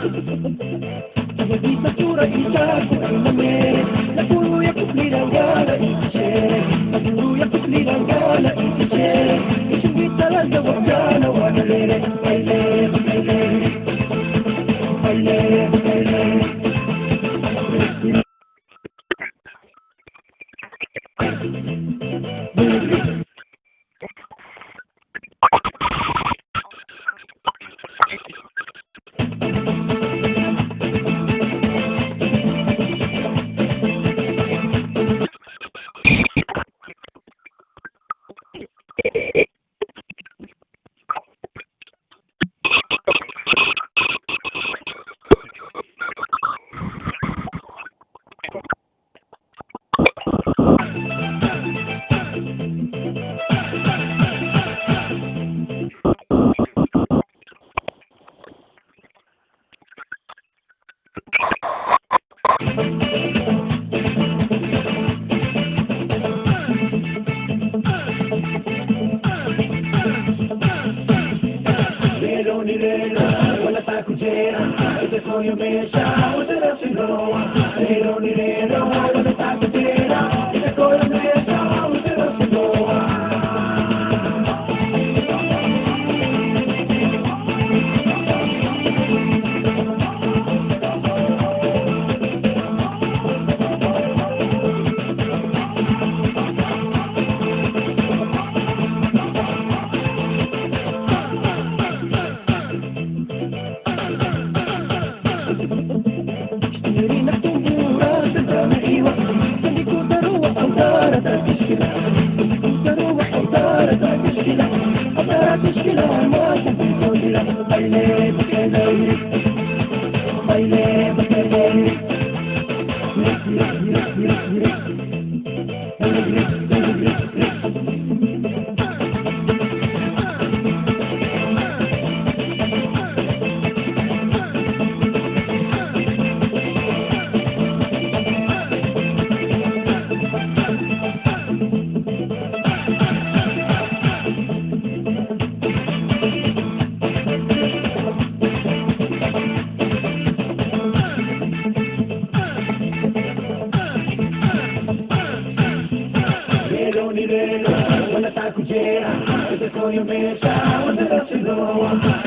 Sa tura isa ko ay namit Naguluya ko pinanggala itisye Naguluya ko pinanggala itisye Isungit talaga wag ka na wanalere Baile, baile Baile, baile Wala pa kujera, ito ko yung mesa, utara sigawa. Lero ni lero, wala pa kujera, ito ko yung mesa, utara sigawa. Wala pa kujera, ito ko yung mesa, utara sigawa.